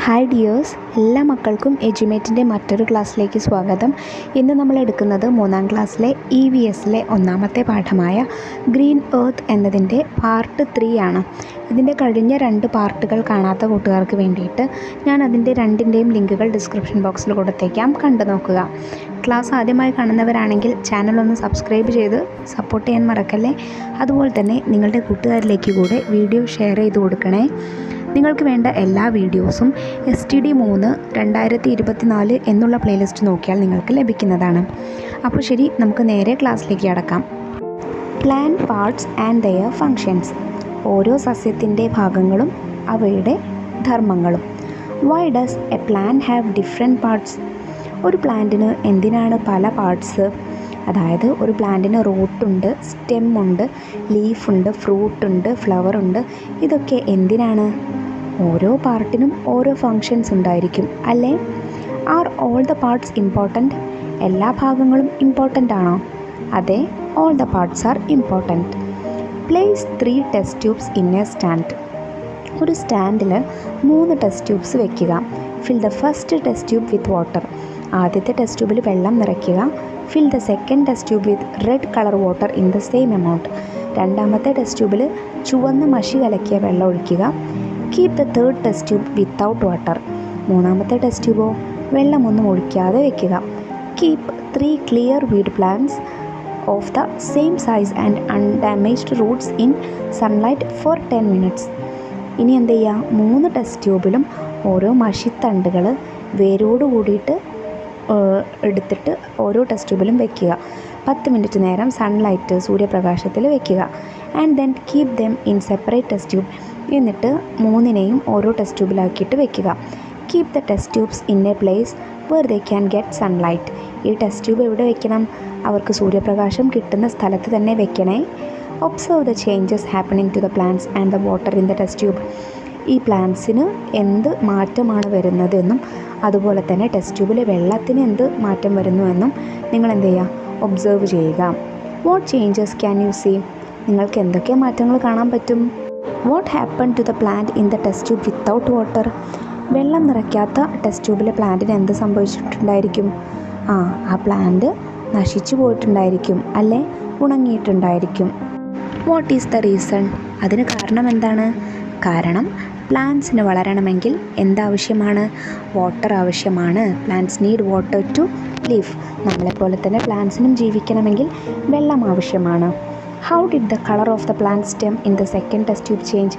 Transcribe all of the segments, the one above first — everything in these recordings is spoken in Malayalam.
ഹായ് ഡിയേഴ്സ്, എല്ലാ മക്കൾക്കും എജ്യുമേറ്റിൻ്റെ മറ്റൊരു ക്ലാസ്സിലേക്ക് സ്വാഗതം. ഇന്ന് നമ്മൾ എടുക്കുന്നത് 3ാം ക്ലാസ്സിലെ EVSലെ ഒന്നാമത്തെ പാഠമായ ഗ്രീൻ എർത്ത് എന്നതിൻ്റെ പാർട്ട് 3 ആണ്. ഇതിൻ്റെ കഴിഞ്ഞ 2 പാർട്ടുകൾ കാണാത്ത കൂട്ടുകാർക്ക് വേണ്ടിയിട്ട് ഞാൻ അതിൻ്റെ രണ്ടിൻ്റെയും ലിങ്കുകൾ ഡിസ്ക്രിപ്ഷൻ ബോക്സിൽ കൊടുത്തേക്കാം, കണ്ടു നോക്കുക. ക്ലാസ് ആദ്യമായി കാണുന്നവരാണെങ്കിൽ ചാനൽ ഒന്ന് സബ്സ്ക്രൈബ് ചെയ്ത് സപ്പോർട്ട് ചെയ്യാൻ മറക്കല്ലേ. അതുപോലെ തന്നെ നിങ്ങളുടെ കൂട്ടുകാരിലേക്ക് കൂടെ വീഡിയോ ഷെയർ ചെയ്ത് കൊടുക്കണേ. നിങ്ങൾക്ക് വേണ്ട എല്ലാ വീഡിയോസും STD3 2024 എന്നുള്ള പ്ലേലിസ്റ്റ് നോക്കിയാൽ നിങ്ങൾക്ക് ലഭിക്കുന്നതാണ്. അപ്പോൾ ശരി, നമുക്ക് നേരെ ക്ലാസ്സിലേക്ക് കടക്കാം. Plant parts and their functions. ഓരോ സസ്യത്തിൻ്റെ ഭാഗങ്ങളും അവയുടെ ധർമ്മങ്ങളും. Why does a plant have different parts? ഒരു പ്ലാന്റിന് എന്തിനാണ് പല പാർട്സ്? അതായത് ഒരു പ്ലാന്റിന് റൂട്ടുണ്ട്, സ്റ്റെമ്മുണ്ട്, ലീഫുണ്ട്, ഫ്രൂട്ടുണ്ട്, ഫ്ലവറുണ്ട്. ഇതൊക്കെ എന്തിനാണ്? ഓരോ പാർട്ടിനും ഓരോ ഫങ്ഷൻസ് ഉണ്ടായിരിക്കും അല്ലേ? Are all the parts important? എല്ലാ ഭാഗങ്ങളും ഇമ്പോർട്ടൻ്റ് ആണോ? അതെ, all the parts are important. Place 3 test tubes in a stand. ഒരു സ്റ്റാൻഡിൽ 3 ടെസ്റ്റ് ട്യൂബ്സ് വയ്ക്കുക. Fill the first test tube with water. ആദ്യത്തെ ടെസ്റ്റ് ട്യൂബിൽ വെള്ളം നിറയ്ക്കുക. Fill the second test tube with red colour water in the same amount. രണ്ടാമത്തെ ടെസ്റ്റ് ട്യൂബിൽ ചുവന്ന മഷി കലക്കിയ വെള്ളം ഒഴിക്കുക. Keep the third test tube without water. മൂന്നാമത്തെ ടെസ്റ്റ് ട്യൂബോ വെള്ളമൊന്നും ഒഴിക്കാതെ വയ്ക്കുക. Keep 3 clear weed plants of the same size and undamaged roots in sunlight for 10 minutes. ഇനി എന്ത് ചെയ്യുക? 3 ടെസ്റ്റ് ട്യൂബിലും ഓരോ മഷിത്തണ്ടുകൾ വേരോട് കൂടിയിട്ട് എടുത്തിട്ട് ഓരോ ടെസ്റ്റ് ട്യൂബിലും വയ്ക്കുക. 10 മിനിറ്റ് നേരം സൺലൈറ്റ് സൂര്യപ്രകാശത്തിൽ വയ്ക്കുക. And then keep them in separate test tube. എന്നിട്ട് 3നെയും ഓരോ ടെസ്റ്റ് ട്യൂബിലാക്കിയിട്ട് വയ്ക്കുക. Keep the test tubes in a place where they can get sunlight. ഈ ടെസ്റ്റ് ട്യൂബ് എവിടെ വയ്ക്കണം? അവർക്ക് സൂര്യപ്രകാശം കിട്ടുന്ന സ്ഥലത്ത് തന്നെ വയ്ക്കണേ. Observe the changes happening to the plants and the water in the test tube. ഈ പ്ലാന്റ്സിന് എന്ത് മാറ്റമാണ് വരുന്നതെന്നും അതുപോലെ തന്നെ ടെസ്റ്റ് ട്യൂബിലെ വെള്ളത്തിന് എന്ത് മാറ്റം വരുന്നുവെന്നും നിങ്ങൾ എന്ത് ചെയ്യുക? ഒബ്സർവ് ചെയ്യുക. What changes can you see? നിങ്ങൾക്ക് എന്തൊക്കെ മാറ്റങ്ങൾ കാണാൻ പറ്റും? What happen to the plant in the test tube without water? വെള്ളം നിറയ്ക്കാത്ത ടെസ്റ്റ് ട്യൂബിലെ പ്ലാന്റിന് എന്ത് സംഭവിച്ചിട്ടുണ്ടായിരിക്കും? ആ പ്ലാന്റ് നശിച്ചു പോയിട്ടുണ്ടായിരിക്കും അല്ലേ? ഉണങ്ങിയിട്ടുണ്ടായിരിക്കും. What is the reason? അതിന് കാരണം എന്താണ്? കാരണം പ്ലാന്റ്സിന് വളരണമെങ്കിൽ എന്താവശ്യമാണ്? വാട്ടർ ആവശ്യമാണ്. Plants need water to live. നമ്മളെപ്പോലെ തന്നെ പ്ലാന്റ്സിനും ജീവിക്കണമെങ്കിൽ വെള്ളം ആവശ്യമാണ്. How did the colour of the plant stem in the second test tube change?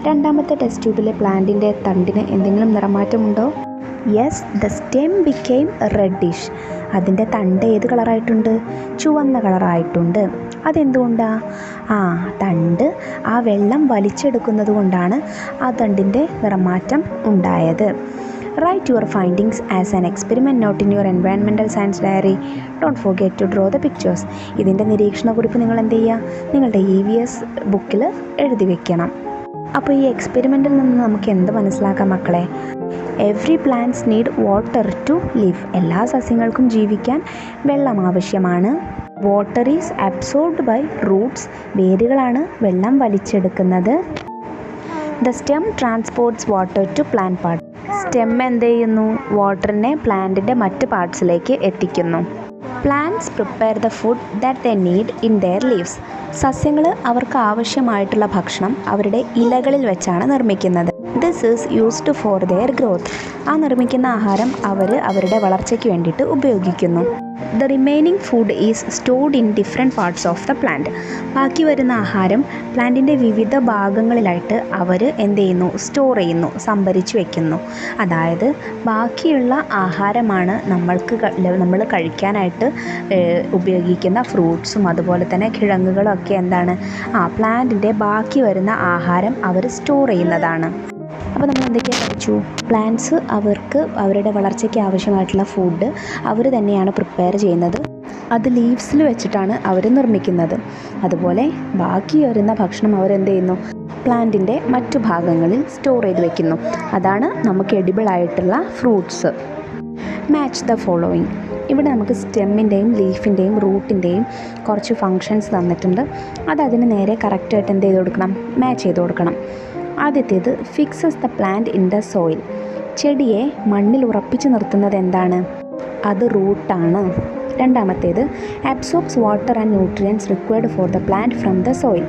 രണ്ടാമത്തെ ടെസ്റ്റ് ട്യൂബിലെ പ്ലാന്റിൻ്റെ തണ്ടിന് എന്തെങ്കിലും നിറമാറ്റമുണ്ടോ? Yes, the stem became reddish. അതിൻ്റെ തണ്ട് ഏത് കളറായിട്ടുണ്ട്? ചുവന്ന കളറായിട്ടുണ്ട്. അതെന്തുകൊണ്ടാണ്? തണ്ട് ആ വെള്ളം വലിച്ചെടുക്കുന്നത് കൊണ്ടാണ് ആ തണ്ടിൻ്റെ നിറമാറ്റം ഉണ്ടായത്. Write your findings as an experiment note in your environmental science diary. Don't forget to draw the pictures. ഇതിൻ്റെ നിരീക്ഷണക്കുറിപ്പ് നിങ്ങൾ എന്ത് ചെയ്യുക? നിങ്ങളുടെ EVS ബുക്കിൽ എഴുതി വയ്ക്കണം. അപ്പോൾ ഈ എക്സ്പെരിമെൻറ്റിൽ നിന്ന് നമുക്ക് എന്ത് മനസ്സിലാക്കാം മക്കളെ? Every plants need water to live. എല്ലാ സസ്യങ്ങൾക്കും ജീവിക്കാൻ വെള്ളം ആവശ്യമാണ്. Water is absorbed by roots. വേരുകളാണ് വെള്ളം വലിച്ചെടുക്കുന്നത്. The stem transports water to plant part. Stem എന്ത് ചെയ്യുന്നു? വാട്ടറിനെ പ്ലാന്റിൻ്റെ മറ്റ് പാർട്സിലേക്ക് എത്തിക്കുന്നു. Plants prepare the food that they need in their leaves. സസ്യങ്ങൾ അവർക്ക് ആവശ്യമായിട്ടുള്ള ഭക്ഷണം അവരുടെ ഇലകളിൽ വെച്ചാണ് നിർമ്മിക്കുന്നത്. This is used for their growth. ആ നിർമ്മിക്കുന്ന ആഹാരം അവരുടെ വളർച്ചയ്ക്ക് വേണ്ടിയിട്ട് ഉപയോഗിക്കുന്നു. The remaining food is stored in different parts of the plant. ബാക്കി വരുന്ന ആഹാരം പ്ലാന്റിൻ്റെ വിവിധ ഭാഗങ്ങളിലായിട്ട് അവർ എന്ത് ചെയ്യുന്നു? സ്റ്റോർ ചെയ്യുന്നു, സംഭരിച്ചു വയ്ക്കുന്നു. അതായത് ബാക്കിയുള്ള ആഹാരമാണ് നമ്മൾ കഴിക്കാനായിട്ട് ഉപയോഗിക്കുന്ന ഫ്രൂട്ട്സും അതുപോലെ തന്നെ കിഴങ്ങുകളും ഒക്കെ എന്താണ്? പ്ലാന്റിൻ്റെ ബാക്കി വരുന്ന ആഹാരം അവർ സ്റ്റോർ ചെയ്യുന്നതാണ്. അപ്പോൾ നമ്മൾ എന്തൊക്കെയാണ് പഠിച്ചു? പ്ലാന്റ്സ് അവർക്ക് അവരുടെ വളർച്ചയ്ക്ക് ആവശ്യമായിട്ടുള്ള ഫുഡ് അവർ തന്നെയാണ് പ്രിപ്പയർ ചെയ്യുന്നത്. അത് ലീവ്സിൽ വെച്ചിട്ടാണ് അവർ നിർമ്മിക്കുന്നത്. അതുപോലെ ബാക്കി വരുന്ന ഭക്ഷണം അവരെന്ത് ചെയ്യുന്നു? പ്ലാന്റിൻ്റെ മറ്റു ഭാഗങ്ങളിൽ സ്റ്റോർ ചെയ്ത് വയ്ക്കുന്നു. അതാണ് നമുക്ക് എഡിബിൾ ആയിട്ടുള്ള ഫ്രൂട്ട്സ്. Match the following. ഇവിടെ നമുക്ക് സ്റ്റെമ്മിൻ്റെയും ലീഫിൻ്റെയും റൂട്ടിൻ്റെയും കുറച്ച് ഫങ്ഷൻസ് തന്നിട്ടുണ്ട്. അതിന് നേരെ കറക്റ്റായിട്ട് എന്ത് ചെയ്ത് കൊടുക്കണം? മാച്ച് ചെയ്ത് കൊടുക്കണം. ആദ്യത്തേത് fixes the plant in the soil. ചെടിയെ മണ്ണിൽ ഉറപ്പിച്ചു നിർത്തുന്നത് എന്താണ്? അത് റൂട്ടാണ്. രണ്ടാമത്തേത് absorbs water and nutrients required for the plant from the soil.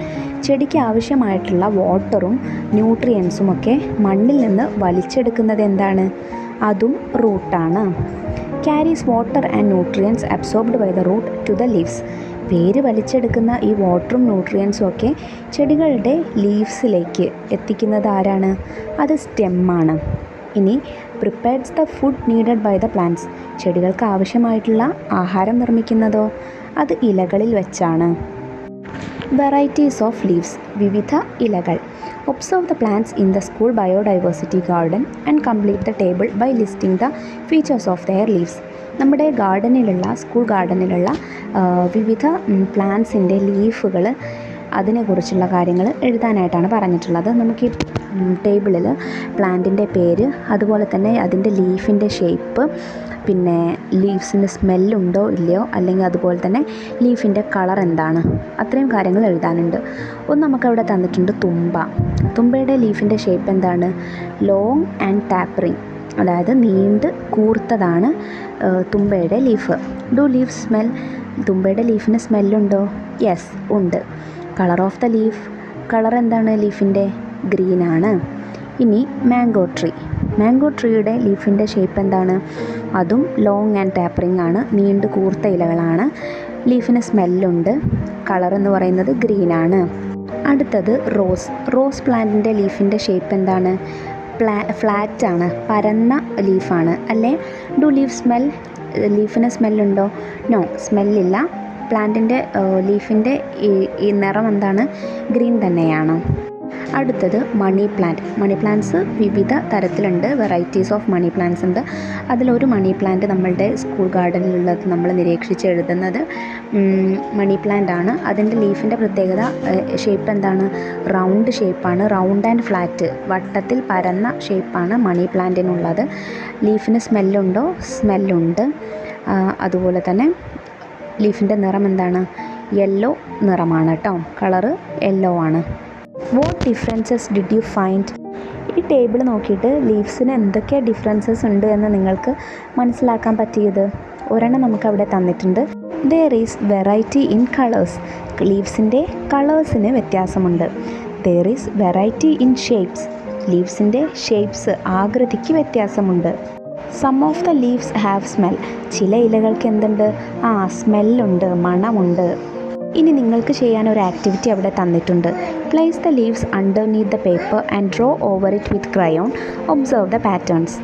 ചെടിക്ക് ആവശ്യമായിട്ടുള്ള വാട്ടറും ന്യൂട്രിയൻസും ഒക്കെ മണ്ണിൽ നിന്ന് വലിച്ചെടുക്കുന്നത് എന്താണ്? അതും റൂട്ടാണ്. Carries water and nutrients absorbed by the root to the leaves. വേര് വലിച്ചെടുക്കുന്ന ഈ വാട്ടറും ന്യൂട്രിയൻസും ഒക്കെ ചെടികളുടെ ലീവ്സിലേക്ക് എത്തിക്കുന്നത് ആരാണ്? അത് സ്റ്റെമ്മാണ്. ഇനി prepares the food needed by the plants. ചെടികൾക്ക് ആവശ്യമായിട്ടുള്ള ആഹാരം നിർമ്മിക്കുന്നതോ? അത് ഇലകളിൽ വെച്ചാണ്. Varieties of leaves. വിവിധ ഇലകൾ. Observe the plants in the school biodiversity garden and complete the table by listing the features of their leaves. നമ്മുടെ സ്കൂൾ ഗാർഡനിലുള്ള വിവിധ പ്ലാന്റ്സിൻ്റെ ലീഫുകൾ, അതിനെക്കുറിച്ചുള്ള കാര്യങ്ങൾ എഴുതാനായിട്ടാണ് പറഞ്ഞിട്ടുള്ളത്. നമുക്ക് ഈ ടേബിളിൽ പ്ലാന്റിൻ്റെ പേര്, അതുപോലെ തന്നെ അതിൻ്റെ ലീഫിൻ്റെ ഷേപ്പ്, പിന്നെ ലീവ്സിന് സ്മെല്ലുണ്ടോ ഇല്ലയോ, അല്ലെങ്കിൽ അതുപോലെ തന്നെ ലീഫിൻ്റെ കളർ എന്താണ്, അത്രയും കാര്യങ്ങൾ എഴുതാനുണ്ട്. ഒന്ന് നമുക്കവിടെ തന്നിട്ടുണ്ട് തുമ്പയുടെ ലീഫിൻ്റെ ഷേപ്പ് എന്താണ്? ലോങ് ആൻഡ് ടാപ്പറിങ്, അതായത് നീണ്ട് കൂർത്തതാണ് തുമ്പയുടെ ലീഫ്. Do leaf smell? തുമ്പയുടെ ലീഫിന് സ്മെല്ലുണ്ടോ? യെസ്, ഉണ്ട്. Colour of the leaf. Colour എന്താണ് ലീഫിൻ്റെ? ഗ്രീനാണ്. ഇനി മാംഗോ ട്രീയുടെ ലീഫിൻ്റെ ഷേപ്പ് എന്താണ്? അതും ലോങ് ആൻഡ് ടാപ്പറിങ് ആണ്, നീണ്ട് കൂർത്ത ഇലകളാണ്. ലീഫിന് സ്മെല്ലുണ്ട്. കളർ എന്ന് പറയുന്നത് ഗ്രീനാണ്. അടുത്തത് റോസ് പ്ലാന്റിൻ്റെ ലീഫിൻ്റെ ഷേപ്പ് എന്താണ്? ഫ്ലാറ്റ് ആണ്, പരന്ന ലീഫാണ് അല്ലേ? Do leaf smell? ലീഫിന് സ്മെല്ലുണ്ടോ? നോ, സ്മെല്ലില്ല. പ്ലാന്റിൻ്റെ ലീഫിൻ്റെ ഈ നിറം എന്താണ്? ഗ്രീൻ തന്നെയാണ്. അടുത്തത് മണി പ്ലാന്റ്സ് വിവിധ തരത്തിലുണ്ട്. വെറൈറ്റീസ് ഓഫ് മണി പ്ലാന്റ്സ് ഉണ്ട്. അതിലൊരു മണി പ്ലാന്റ് നമ്മളുടെ സ്കൂൾ ഗാർഡനിലുള്ളത് നമ്മൾ നിരീക്ഷിച്ച് എഴുതുന്നത് മണി പ്ലാന്റ് ആണ്. അതിൻ്റെ ലീഫിൻ്റെ പ്രത്യേകത, ഷേപ്പ് എന്താണ്? റൗണ്ട് ഷേപ്പാണ്. റൗണ്ട് ആൻഡ് ഫ്ലാറ്റ്, വട്ടത്തിൽ പരന്ന ഷേപ്പാണ് മണി പ്ലാന്റിനുള്ളത്. ലീഫിന് സ്മെല്ലുണ്ടോ? സ്മെല്ലുണ്ട്. അതുപോലെ തന്നെ ലീഫിൻ്റെ നിറം എന്താണ്? യെല്ലോ നിറമാണ് കേട്ടോ. കളറ് യെല്ലോ ആണ്. What differences did you find? ഈ ടേബിൾ നോക്കിയിട്ട് ലീവ്സിന് എന്തൊക്കെ ഡിഫറൻസസ് ഉണ്ട് എന്ന് നിങ്ങൾക്ക് മനസ്സിലാക്കാൻ പറ്റിയത്? ഒരെണ്ണം നമുക്കവിടെ തന്നിട്ടുണ്ട്. There is variety in colours. ലീവ്സിൻ്റെ കളേഴ്സിന് വ്യത്യാസമുണ്ട്. There is variety in shapes. ലീവ്സിൻ്റെ ഷേപ്സ്, ആകൃതിക്ക് വ്യത്യാസമുണ്ട്. Some of the leaves have smell. ചില ഇലകൾക്ക് എന്തുണ്ട്? സ്മെല്ലുണ്ട്, മണമുണ്ട്. ഇനി നിങ്ങൾക്ക് ചെയ്യാൻ ഒരു ആക്ടിവിറ്റി അവിടെ തന്നിട്ടുണ്ട്. Place the leaves underneath the paper and draw over it with crayon. Observe the patterns.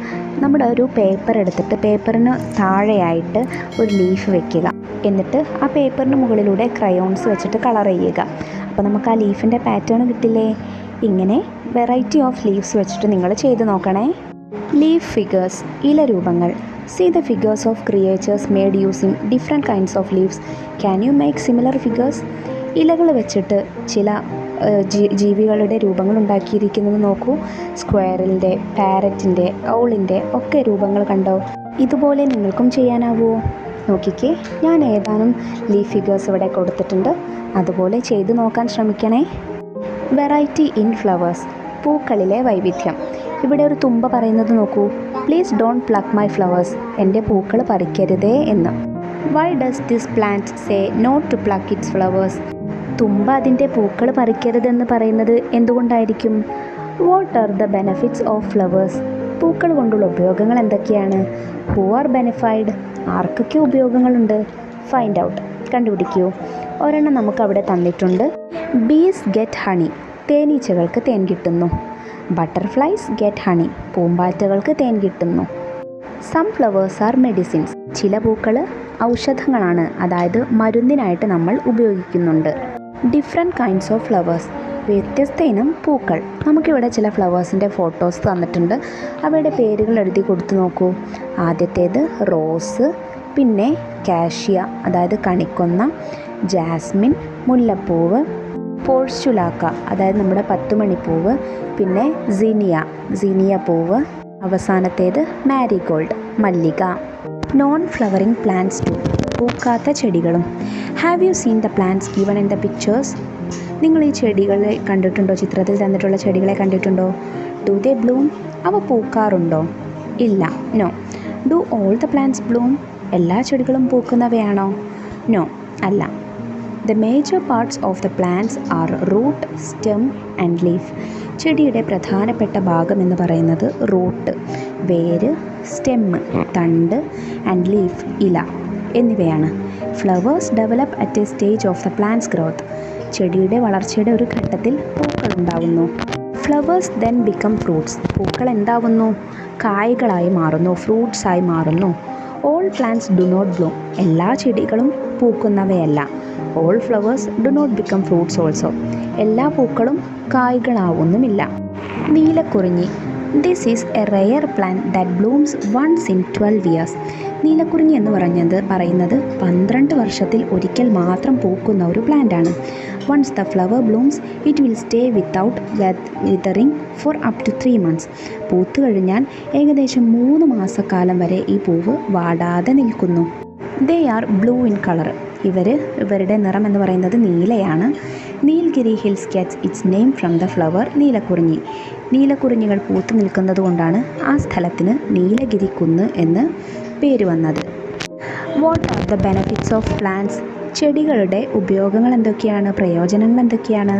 നമ്മുടെ ഒരു പേപ്പർ എടുത്തിട്ട് പേപ്പറിന് താഴെയായിട്ട് ഒരു ലീഫ് വെക്കുക. എന്നിട്ട് ആ പേപ്പറിന് മുകളിലൂടെ ക്രയോൺസ് വെച്ചിട്ട് കളർ ചെയ്യുക. അപ്പോൾ നമുക്ക് ആ ലീഫിൻ്റെ പാറ്റേൺ കിട്ടില്ലേ? ഇങ്ങനെ വെറൈറ്റി ഓഫ് ലീവ്സ് വെച്ചിട്ട് നിങ്ങൾ ചെയ്ത് നോക്കണേ. Leaf figures. ഇലരൂപങ്ങൾ. See the figures of creatures made using different kinds of leaves. Can you make similar figures? ഇലകൾ വെച്ചിട്ട് ചില ജീവികളുടെ രൂപങ്ങൾ ഉണ്ടാക്കിയിരിക്കുന്നത് നോക്കൂ. സ്ക്വയറിൻ്റെ, പാരറ്റിൻ്റെ, ഔളിൻ്റെ ഒക്കെ രൂപങ്ങൾ കണ്ടോ? ഇതുപോലെ നിങ്ങൾക്കും ചെയ്യാനാവുമോ? നോക്കിക്കേ, ഞാൻ ഏതാനും ലീഫ് ഫിഗേഴ്സ് ഇവിടെ കൊടുത്തിട്ടുണ്ട്. അതുപോലെ ചെയ്തു നോക്കാൻ ശ്രമിക്കണേ. Variety in flowers. പൂക്കളിലെ വൈവിധ്യം. ഇവിടെ ഒരു തുമ്പ പറയുന്നത് നോക്കൂ. Please don't pluck my flowers. എൻ്റെ പൂക്കൾ പറിക്കരുതേ എന്ന്. Why does this plant say not to pluck its flowers? തുമ്പ അതിൻ്റെ പൂക്കൾ പറിക്കരുതെന്ന് പറയുന്നത് എന്തുകൊണ്ടായിരിക്കും? What are the benefits of flowers? പൂക്കൾ കൊണ്ടുള്ള ഉപയോഗങ്ങൾ എന്തൊക്കെയാണ്? Who are benefited? ആർക്കൊക്കെ ഉപയോഗങ്ങളുണ്ട്? ഫൈൻഡ് ഔട്ട്, കണ്ടുപിടിക്കൂ. ഒരെണ്ണം നമുക്ക് അവിടെ തന്നിട്ടുണ്ട്. ബീസ് ഗെറ്റ് ഹണി. തേനീച്ചകൾക്ക് തേൻ കിട്ടുന്നു. Butterflies get honey. പൂമ്പാറ്റകൾക്ക് തേൻ കിട്ടുന്നു. Some flowers are medicines. ചില പൂക്കൾ ഔഷധങ്ങളാണ്, അതായത് മരുന്നിനായിട്ട് നമ്മൾ ഉപയോഗിക്കുന്നുണ്ട്. Different kinds of flowers. വ്യത്യസ്ത ഇനം പൂക്കൾ. നമുക്കിവിടെ ചില ഫ്ലവേഴ്സിൻ്റെ ഫോട്ടോസ് തന്നിട്ടുണ്ട്. അവയുടെ പേരുകൾ എഴുതി കൊടുത്തു നോക്കൂ. ആദ്യത്തേത് റോസ്, പിന്നെ കാഷ്യ, അതായത് കണിക്കൊന്ന, ജാസ്മിൻ, മുല്ലപ്പൂവ്, പോഴ്സുലാക്ക, അതായത് നമ്മുടെ 10 മണിപ്പൂവ്, പിന്നെ സീനിയ പൂവ്, അവസാനത്തേത് മാരിഗോൾഡ്, മല്ലിക. Non flowering plants too. പൂക്കാത്ത ചെടികളും. Have you seen the plants given in the pictures? നിങ്ങൾ ഈ ചെടികളെ കണ്ടിട്ടുണ്ടോ? ചിത്രത്തിൽ തന്നിട്ടുള്ള ചെടികളെ കണ്ടിട്ടുണ്ടോ? Do they bloom? അവ പൂക്കാറുണ്ടോ? ഇല്ല. No. Do all the plants bloom? എല്ലാ ചെടികളും പൂക്കുന്നവയാണോ? നോ, അല്ല. The major parts of the plants are root, stem and leaf. ചെടിയുടെ പ്രധാനപ്പെട്ട ഭാഗം എന്ന് പറയുന്നത് റൂട്ട്, വേര്, സ്റ്റെമ്മ്, തണ്ട്, ആൻഡ് ലീഫ്, ഇല എന്നിവയാണ്. Flowers develop at a stage of the plants growth. ചെടിയുടെ വളർച്ചയുടെ ഒരു ഘട്ടത്തിൽ പൂക്കൾ ഉണ്ടാവുന്നു. Flowers then become fruits. പൂക്കൾ എന്താവുന്നു? കായ്കളായി മാറുന്നു, ഫ്രൂട്ട്സായി മാറുന്നു. All plants do not bloom. എല്ലാ ചെടികളും പൂക്കുന്നവയല്ല. All flowers do not become fruits also. എല്ലാ പൂക്കളും കായ്കളാവുന്നുമില്ല. Neelakurinji. This is a rare plant that blooms once in 12 years. Neelakurinji എന്ന് പറയുന്നത് 12 വർഷത്തിൽ ഒരിക്കൽ മാത്രം പൂക്കുന്ന ഒരു പ്ലാന്റാണ്. Once the flower blooms it will stay without withering for up to 3 months. പൂത്തു കഴിഞ്ഞാൽ ഏകദേശം 3 മാസക്കാലം വരെ ഈ പൂവ് വാടാതെ നിൽക്കുന്നു. They are blue in colour. ഇവരുടെ നിറം എന്ന് പറയുന്നത് നീലയാണ്. Nilgiri hills gets its name from the flower Neelakurinji. നീലക്കുറിഞ്ഞികൾ പൂത്തു നിൽക്കുന്നത് കൊണ്ടാണ് ആ സ്ഥലത്തിന് നീലഗിരി കുന്ന് എന്ന് പേര് വന്നത്. What are the benefits of plants? ചെടികളുടെ ഉപയോഗങ്ങൾ എന്തൊക്കെയാണ്, പ്രയോജനങ്ങൾ എന്തൊക്കെയാണ്?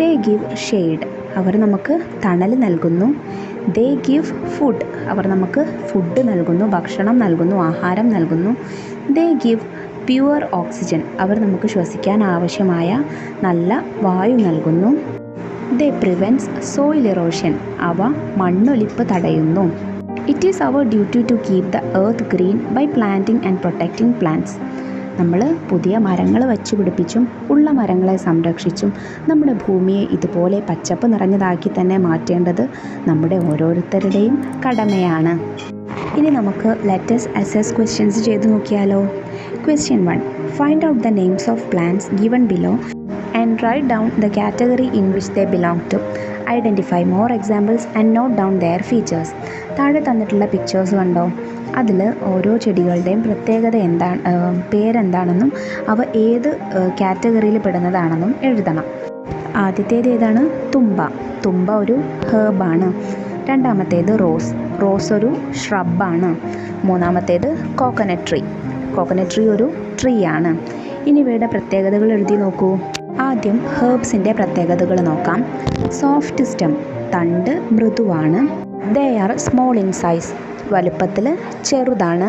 ദേ ഗിവ് ഷെയ്ഡ്. അവർ നമുക്ക് തണൽ നൽകുന്നു. They give food. അവർ നമുക്ക് ഫുഡ് നൽകുന്നു, ഭക്ഷണം നൽകുന്നു, ആഹാരം നൽകുന്നു. They give pure oxygen. അവർ നമുക്ക് ശ്വസിക്കാൻ ആവശ്യമായ നല്ല വായു നൽകുന്നു. They prevents soil erosion. അവ മണ്ണൊലിപ്പ് തടയുന്നു. It is our duty to keep the earth green by planting and protecting plants. നമ്മൾ പുതിയ മരങ്ങൾ വച്ചു പിടിപ്പിച്ചും ഉള്ള മരങ്ങളെ സംരക്ഷിച്ചും നമ്മുടെ ഭൂമിയെ ഇതുപോലെ പച്ചപ്പ് നിറഞ്ഞതാക്കി തന്നെ മാറ്റേണ്ടത് നമ്മുടെ ഓരോരുത്തരുടെയും കടമയാണ്. ഇനി നമുക്ക് ലെറ്റസ് അസസ് ക്വസ്റ്റ്യൻസ് ചെയ്ത് നോക്കിയാലോ. Question 1. Find out the names of plants given below and write down the category in which they belong to. Identify more examples and note down their features. താഴെ തന്നിട്ടുള്ള പിക്ചേഴ്സ് കണ്ടോ? അതിൽ ഓരോ ചെടികളുടെയും പ്രത്യേകത പേരെന്താണെന്നും അവ ഏത് കാറ്റഗറിയിൽ പെടുന്നതാണെന്നും എഴുതണം. ആദ്യത്തേത് ഏതാണ്? തുമ്പ ഒരു ഹെർബാണ്. രണ്ടാമത്തേത് റോസ് ഒരു ഷ്രബാണ്. മൂന്നാമത്തേത് കോക്കനട്ട് ട്രീ ഒരു ട്രീ ആണ്. ഇനി ഇവയുടെ പ്രത്യേകതകൾ എഴുതി നോക്കൂ. ആദ്യം ഹെർബ്സിൻ്റെ പ്രത്യേകതകൾ നോക്കാം. സോഫ്റ്റ് സ്റ്റെം, തണ്ട് മൃദുവാണ്. They are small in size, വലുപ്പത്തിൽ ചെറുതാണ്.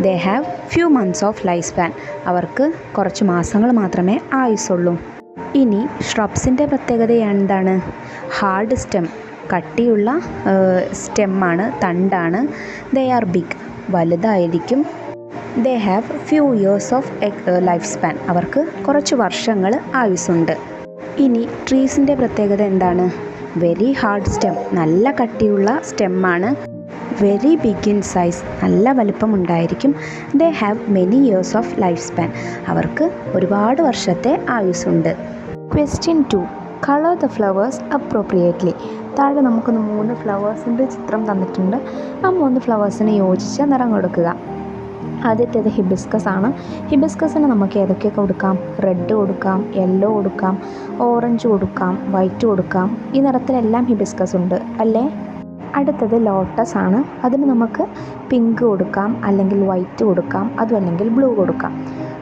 They have few months of life span, അവർക്ക് കുറച്ച് മാസങ്ങൾ മാത്രമേ ആയുസുള്ളൂ. ഇനി ഷ്രബ്സിൻ്റെ പ്രത്യേകത എന്താണ്? ഹാർഡ് സ്റ്റെം, കട്ടിയുള്ള സ്റ്റെമ്മാണ്, തണ്ടാണ്. ദേ ആർ ബിഗ്, വലുതായിരിക്കും. ദേ have few years of life span, അവർക്ക് കുറച്ച് വർഷങ്ങൾ ആയുസ്സുണ്ട്. ഇനി ട്രീസിൻ്റെ പ്രത്യേകത എന്താണ്? വെരി ഹാർഡ് സ്റ്റെം, നല്ല കട്ടിയുള്ള സ്റ്റെമ്മാണ്. വെരി ബിഗ് ഇൻ സൈസ്, നല്ല വലുപ്പമുണ്ടായിരിക്കും. They have many years of life span, അവർക്ക് ഒരുപാട് വർഷത്തെ ആയുസ്സുണ്ട്. Question 2. Colour the flowers appropriately. താഴെ നമുക്ക് 3 ഫ്ലവേഴ്സിൻ്റെ ചിത്രം തന്നിട്ടുണ്ട്. ആ 3 ഫ്ലവേഴ്സിന് യോജിച്ച നിറം കൊടുക്കുക. ആദ്യത്തേത് ഹിബിസ്കസ് ആണ്. ഹിബിസ്കസിന് നമുക്ക് ഏതൊക്കെ കൊടുക്കാം? റെഡ് കൊടുക്കാം, യെല്ലോ കൊടുക്കാം, ഓറഞ്ച് കൊടുക്കാം, വൈറ്റ് കൊടുക്കാം. ഈ നിറത്തിലെല്ലാം ഹിബിസ്കസ് ഉണ്ട് അല്ലേ? അടുത്തത് ലോട്ടസ് ആണ്. അതിന് നമുക്ക് പിങ്ക് കൊടുക്കാം, അല്ലെങ്കിൽ വൈറ്റ് കൊടുക്കാം, അതും അല്ലെങ്കിൽ ബ്ലൂ കൊടുക്കാം.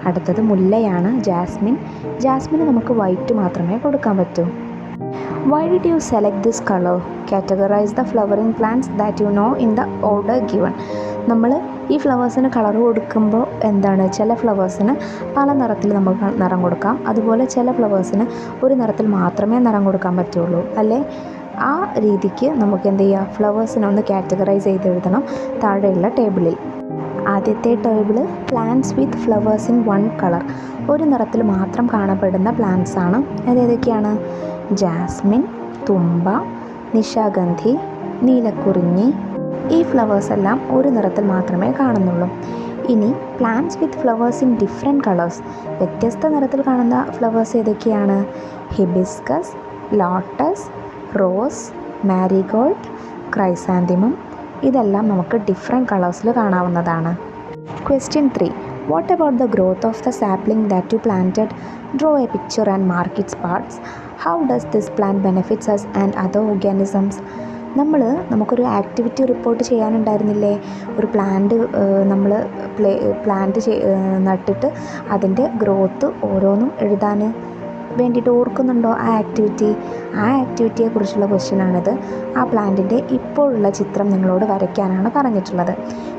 അടുത്തത് മുല്ലയാണ്, ജാസ്മിന് നമുക്ക് വൈറ്റ് മാത്രമേ കൊടുക്കാൻ പറ്റൂ. Why did you select this color? Categorize the flowering plants that you know in the order given. നമ്മൾ ഈ ഫ്ലവേഴ്സിന് കളർ കൊടുക്കുമ്പോൾ ചില ഫ്ലവേഴ്സിന് പല നിറത്തിൽ നമുക്ക് നിറം കൊടുക്കാം. അതുപോലെ ചില ഫ്ലവേഴ്സിന് ഒരു നിറത്തിൽ മാത്രമേ നിറം കൊടുക്കാൻ പറ്റുള്ളൂ അല്ലേ? ആ രീതിക്ക് നമുക്ക് ഫ്ലവേഴ്സിനെ ഒന്ന് കാറ്റഗറൈസ് ചെയ്ത് എഴുതണം താഴെയുള്ള ടേബിളിൽ. ആദ്യത്തെ table plants with flowers in 1 colour, ഒരു നിറത്തിൽ മാത്രം കാണപ്പെടുന്ന പ്ലാന്റ്സ് ആണ്. അതേതൊക്കെയാണ്? ജാസ്മിൻ, തുമ്പ, നിശാഗന്ധി, നീലക്കുറിഞ്ഞി. ഈ ഫ്ലവേഴ്സ് എല്ലാം ഒരു നിറത്തിൽ മാത്രമേ കാണുന്നുള്ളൂ. ഇനി plants with flowers in different colours, വ്യത്യസ്ത നിറത്തിൽ കാണുന്ന ഫ്ലവേഴ്സ് ഏതൊക്കെയാണ്? Hibiscus, lotus, rose, marigold, ക്രൈസാന്തിമം. ഇതെല്ലാം നമുക്ക് ഡിഫറെൻറ്റ് കളേഴ്സിൽ കാണാവുന്നതാണ്. Question 3. What about the growth of the sapling that you planted? Draw a picture and mark its parts. How does this plant benefits us and other organisms? നമുക്കൊരു ആക്ടിവിറ്റി റിപ്പോർട്ട് ചെയ്യാനുണ്ടായിരുന്നില്ലേ? ഒരു പ്ലാന്റ് നമ്മൾ നട്ടിട്ട് അതിൻ്റെ ഗ്രോത്ത് ഓരോന്നും എഴുതാൻ വേണ്ടിയിട്ട് ഓർക്കുന്നുണ്ടോ ആ ആക്ടിവിറ്റിയെക്കുറിച്ചുള്ള ക്വസ്റ്റ്യനാണിത്. ആ പ്ലാന്റിൻ്റെ ഇപ്പോഴുള്ള ചിത്രം നിങ്ങളോട് വരയ്ക്കാനാണ് പറഞ്ഞിട്ടുള്ളത്.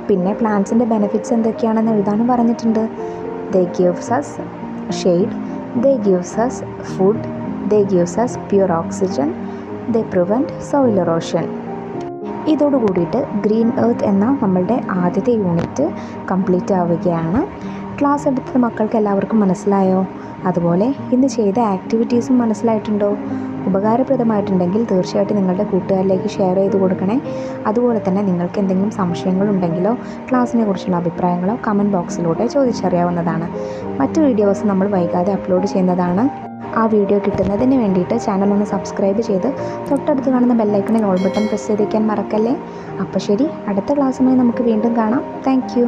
പിന്നെ പ്ലാന്റ്സിൻ്റെ ബെനിഫിറ്റ്സ് എന്തൊക്കെയാണെന്ന് എഴുതാനും പറഞ്ഞിട്ടുണ്ട്. ദേ ഗിവ്സ് അസ് ഷെയ്ഡ്, ദേ ഗിവ്സ് അസ് ഫുഡ്, ദേ ഗിവ്സ് അസ് പ്യുർ ഓക്സിജൻ, ദേ പ്രിവെൻറ്റ് സോയിൽ എറോഷൻ. ഇതോട് കൂടിയിട്ട് ഗ്രീൻ എർത്ത് എന്ന നമ്മളുടെ ആദ്യത്തെ യൂണിറ്റ് കംപ്ലീറ്റ് ആവുകയാണ്. ക്ലാസ് എടുത്തത് മക്കൾക്ക് എല്ലാവർക്കും മനസ്സിലായോ? അതുപോലെ ഇന്ന് ചെയ്ത ആക്ടിവിറ്റീസും മനസ്സിലായിട്ടുണ്ടോ? ഉപകാരപ്രദമായിട്ടുണ്ടെങ്കിൽ തീർച്ചയായിട്ടും നിങ്ങളുടെ കൂട്ടുകാരിലേക്ക് ഷെയർ ചെയ്ത് കൊടുക്കണേ. അതുപോലെ തന്നെ നിങ്ങൾക്ക് എന്തെങ്കിലും സംശയങ്ങളുണ്ടെങ്കിലോ ക്ലാസ്സിനെ കുറിച്ചുള്ള അഭിപ്രായങ്ങളോ കമൻറ്റ് ബോക്സിലൂടെ ചോദിച്ചറിയാവുന്നതാണ്. മറ്റു വീഡിയോസ് നമ്മൾ വൈകാതെ അപ്ലോഡ് ചെയ്യുന്നതാണ്. ആ വീഡിയോ കിട്ടുന്നതിന് വേണ്ടിയിട്ട് ചാനൽ ഒന്ന് സബ്സ്ക്രൈബ് ചെയ്ത് തൊട്ടടുത്ത് കാണുന്ന ബെല്ലൈക്കണിൽ ഓൾ ബട്ടൺ പ്രസ് ചെയ്ത് വയ്ക്കാൻ മറക്കല്ലേ. അപ്പോൾ ശരി, അടുത്ത ക്ലാസ്സുമായി നമുക്ക് വീണ്ടും കാണാം. താങ്ക്